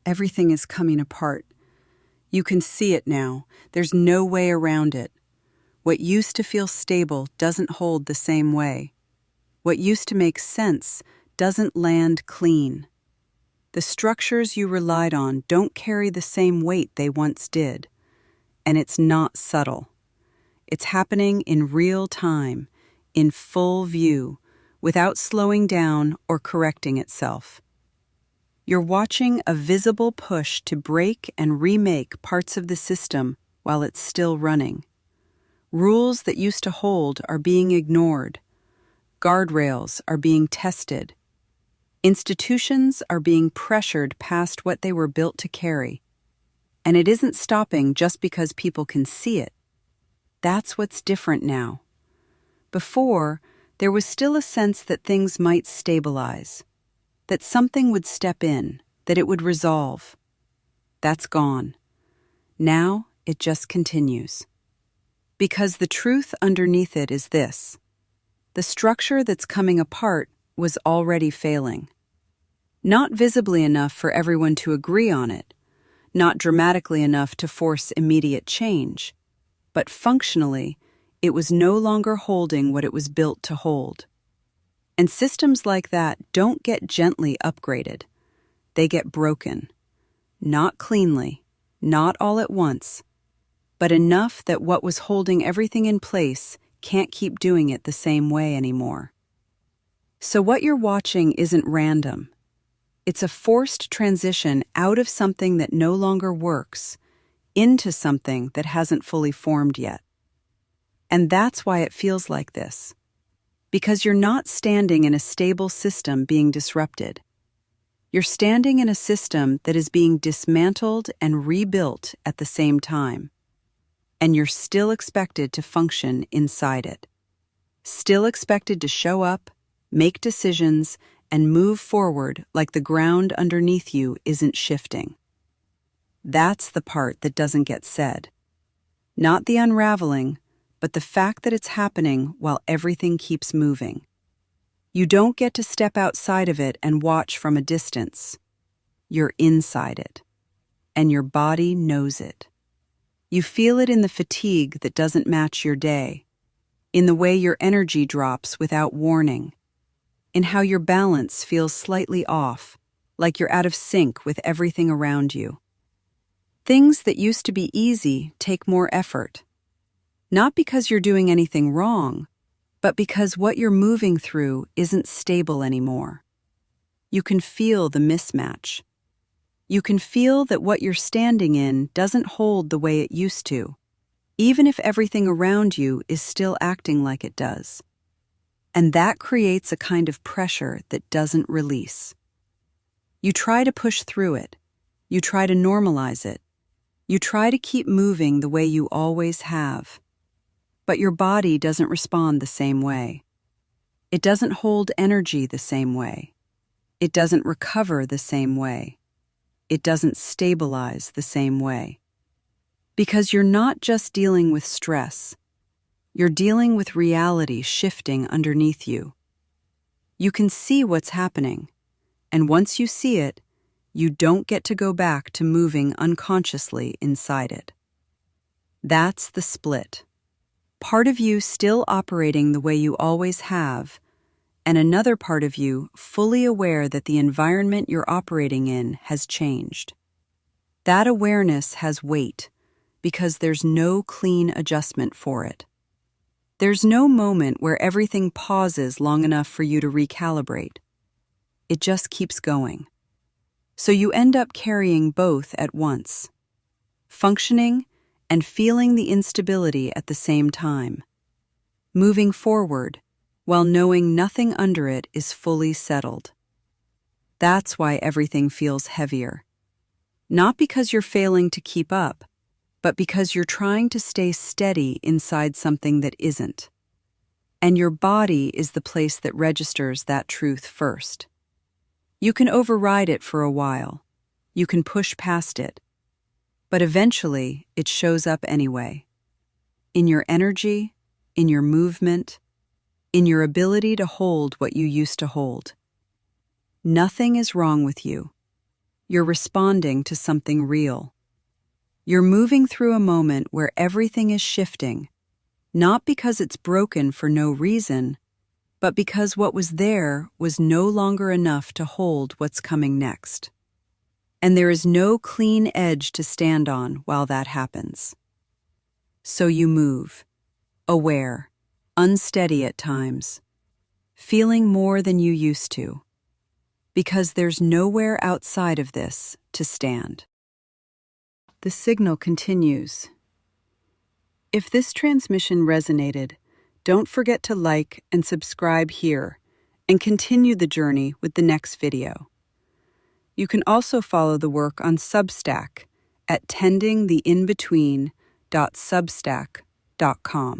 Everything is coming apart. You can see it now. There's no way around it. What used to feel stable doesn't hold the same way. What used to make sense doesn't land clean. The structures you relied on don't carry the same weight they once did. And it's not subtle. It's happening in real time, in full view, without slowing down or correcting itself. You're watching a visible push to break and remake parts of the system while it's still running. Rules that used to hold are being ignored. Guardrails are being tested. Institutions are being pressured past what they were built to carry. And it isn't stopping just because people can see it. That's what's different now. Before, there was still a sense that things might stabilize, that something would step in, that it would resolve. That's gone. Now it just continues. Because the truth underneath it is this: the structure that's coming apart was already failing. Not visibly enough for everyone to agree on it, not dramatically enough to force immediate change, but functionally, it was no longer holding what it was built to hold. And systems like that don't get gently upgraded. They get broken. Not cleanly, not all at once, but enough that what was holding everything in place can't keep doing it the same way anymore. So what you're watching isn't random. It's a forced transition out of something that no longer works, into something that hasn't fully formed yet. And that's why it feels like this. Because you're not standing in a stable system being disrupted. You're standing in a system that is being dismantled and rebuilt at the same time. And you're still expected to function inside it. Still expected to show up, make decisions, and move forward like the ground underneath you isn't shifting. That's the part that doesn't get said. Not the unraveling, but the fact that it's happening while everything keeps moving. You don't get to step outside of it and watch from a distance. You're inside it. And your body knows it. You feel it in the fatigue that doesn't match your day, in the way your energy drops without warning, in how your balance feels slightly off, like you're out of sync with everything around you. Things that used to be easy take more effort. Not because you're doing anything wrong, but because what you're moving through isn't stable anymore. You can feel the mismatch. You can feel that what you're standing in doesn't hold the way it used to, even if everything around you is still acting like it does. And that creates a kind of pressure that doesn't release. You try to push through it. You try to normalize it. You try to keep moving the way you always have. But your body doesn't respond the same way. It doesn't hold energy the same way. It doesn't recover the same way. It doesn't stabilize the same way. Because you're not just dealing with stress. You're dealing with reality shifting underneath you. You can see what's happening, and once you see it, you don't get to go back to moving unconsciously inside it. That's the split. Part of you still operating the way you always have, and another part of you fully aware that the environment you're operating in has changed. That awareness has weight, because there's no clean adjustment for it. There's no moment where everything pauses long enough for you to recalibrate. It just keeps going. So you end up carrying both at once, functioning and feeling the instability at the same time, moving forward while knowing nothing under it is fully settled. That's why everything feels heavier. Not because you're failing to keep up, but because you're trying to stay steady inside something that isn't. And your body is the place that registers that truth first. You can override it for a while. You can push past it. But eventually, it shows up anyway. In your energy, in your movement, in your ability to hold what you used to hold. Nothing is wrong with you. you're responding to something real. You're moving through a moment where everything is shifting, not because it's broken for no reason, but because what was there was no longer enough to hold what's coming next. And there is no clean edge to stand on while that happens. So you move, aware, unsteady at times, feeling more than you used to, because there's nowhere outside of this to stand. The signal continues. If this transmission resonated, don't forget to like and subscribe here and continue the journey with the next video. You can also follow the work on Substack at tendingtheinbetween.substack.com.